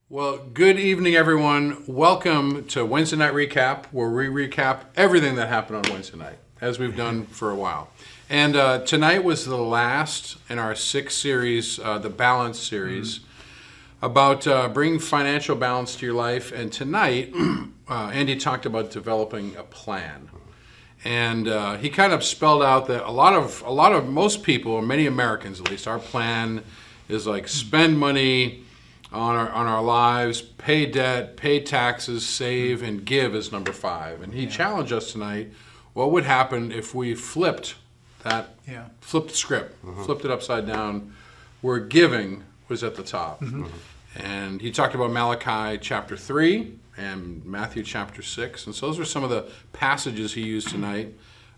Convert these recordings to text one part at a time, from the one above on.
Well, good evening, everyone. Welcome to Wednesday Night Recap, where we recap everything that happened on Wednesday night, as we've done for a while. And tonight was the last in our sixth series, the Balance series, about bringing financial balance to your life. And tonight, Andy talked about developing a plan. And he kind of spelled out that most people, or many Americans at least, our plan is like spend money on our lives, pay debt, pay taxes, save, and give is number 5. And he challenged us tonight, what would happen if we flipped the script, flipped it upside down, where giving was at the top. And he talked about Malachi chapter 3 and Matthew chapter 6. And so those are some of the passages he used tonight.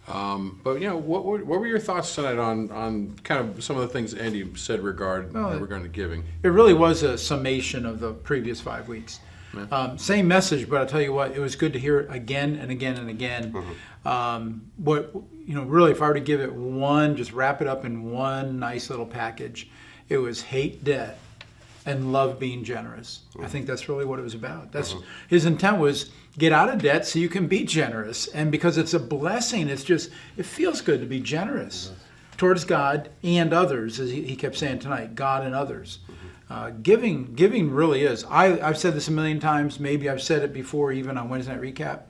But what were your thoughts tonight on kind of some of the things Andy said regarding to giving? It really was a summation of the previous 5 weeks. Yeah. Same message, but I'll tell you what, it was good to hear it again and again and again. Really, if I were to give it one, just wrap it up in one nice little package, it was hate debt and love being generous. I think that's really what it was about. That's his intent was get out of debt so you can be generous. And because it's a blessing, it feels good to be generous towards God and others, as he kept saying tonight, God and others. Giving really is. I've said this a million times. Maybe I've said it before, even on Wednesday Night Recap.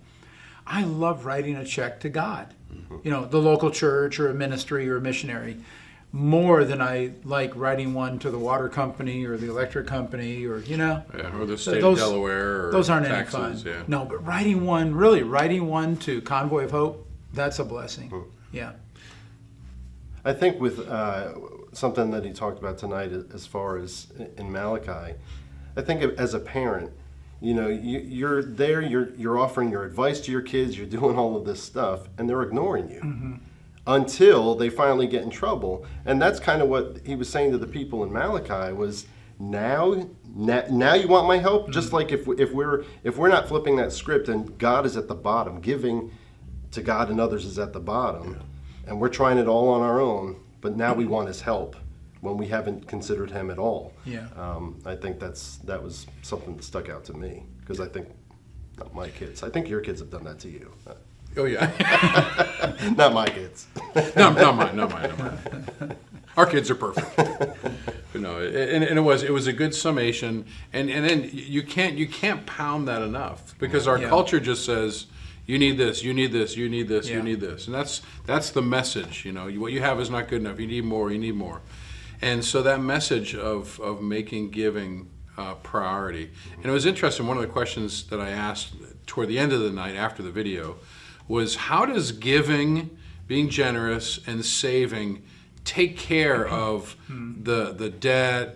I love writing a check to God. The local church or a ministry or a missionary, more than I like writing one to the water company or the electric company or or the state of Delaware. Or those aren't taxes, any fun. Yeah. No, but writing one to Convoy of Hope, that's a blessing. Yeah. I think with something that he talked about tonight, as far as in Malachi, I think as a parent, you're there, you're offering your advice to your kids, you're doing all of this stuff, and they're ignoring you. Until they finally get in trouble. And that's kind of what he was saying to the people in Malachi was, now you want my help? Just like if we're not flipping that script and God is at the bottom, giving to God and others is at the bottom, and we're trying it all on our own, but now we want his help when we haven't considered him at all. I think that was something that stuck out to me, because I think not my kids. I think your kids have done that to you. Oh, yeah. Not my kids. No, not mine. Our kids are perfect. But no, and it was a good summation. And then you can't pound that enough, because our culture just says, you need this, you need this, you need this, you need this. And that's the message. What you have is not good enough. You need more, you need more. And so that message of making giving priority. And it was interesting, one of the questions that I asked toward the end of the night after the video was, how does giving, being generous, and saving take care of the debt,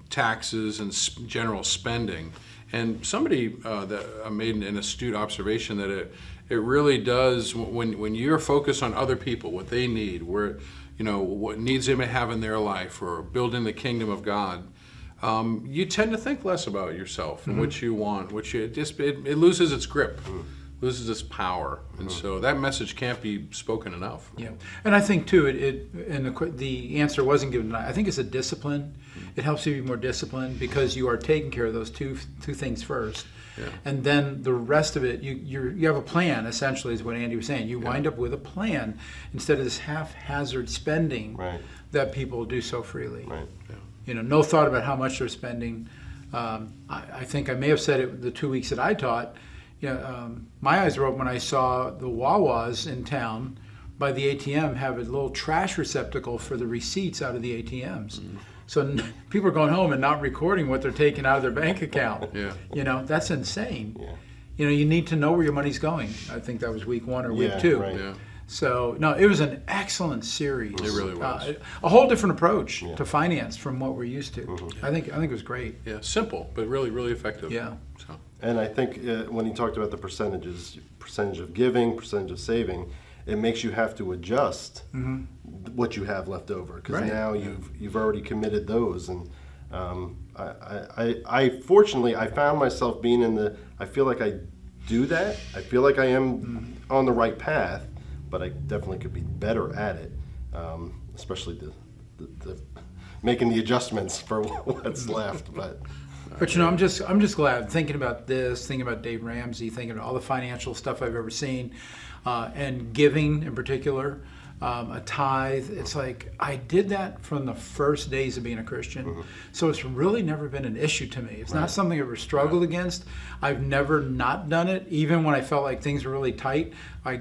taxes, and general spending? And somebody that made an astute observation that it really does, when you're focused on other people, what they need, what needs they may have in their life, or building the kingdom of God, you tend to think less about yourself and what you want, it loses its grip. Loses its power, and so that message can't be spoken enough. Yeah, and I think too, the answer wasn't given tonight. I think it's a discipline. It helps you be more disciplined, because you are taking care of those two things first, and then the rest of it, you have a plan. Essentially, is what Andy was saying. You wind up with a plan instead of this haphazard spending that people do so freely. Right. Yeah. No thought about how much they're spending. I think I may have said it the 2 weeks that I taught. My eyes were open when I saw the Wawas in town by the ATM have a little trash receptacle for the receipts out of the ATMs. So people are going home and not recording what they're taking out of their bank account. That's insane. You need to know where your money's going. I think that was week 1 or week 2. Right. Yeah. So, no, it was an excellent series. It really was. A whole different approach to finance from what we're used to. I think it was great. Yeah, simple, but really, really effective. Yeah. So. And I think when he talked about the percentage of giving, percentage of saving, it makes you have to adjust what you have left over, because now you've already committed those. And I fortunately found myself being I feel like I do that. I feel like I am on the right path, but I definitely could be better at it, especially the making the adjustments for what's left. But But you know, I'm just glad thinking about this, thinking about Dave Ramsey, thinking about all the financial stuff I've ever seen, and giving in particular, a tithe. It's like I did that from the first days of being a Christian, so it's really never been an issue to me. It's not something I've ever struggled against. I've never not done it, even when I felt like things were really tight. I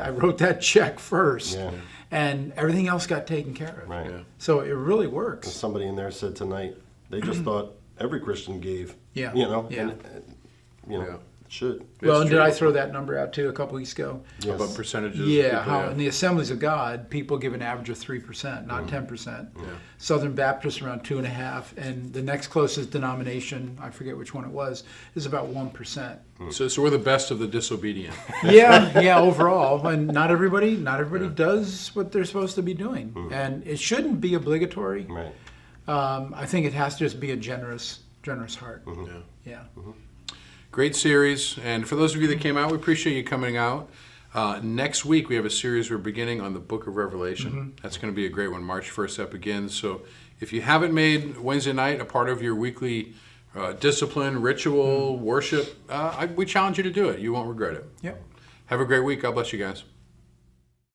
wrote that check first, and everything else got taken care of. Right. Yeah. So it really works. Somebody in there said tonight they just thought every Christian gave. Yeah. You know. Yeah. And, you know. Yeah. Should. Well, and did true. I throw that number out too a couple weeks ago? How about percentages? of Yeah, people? how in the Assemblies of God, people give an average of 3%, not 10%. Southern Baptists around 2.5%, and the next closest denomination, I forget which one it was, is about 1%. So we're the best of the disobedient. Yeah, overall, and not everybody does what they're supposed to be doing, and it shouldn't be obligatory. Right. I think it has to just be a generous heart. Yeah. Great series, and for those of you that came out, we appreciate you coming out. Next week we have a series we're beginning on the Book of Revelation. That's going to be a great one. March 1st that begins. So if you haven't made Wednesday night a part of your weekly discipline, ritual, worship, we challenge you to do it. You won't regret it. Yep. Have a great week. God bless you guys.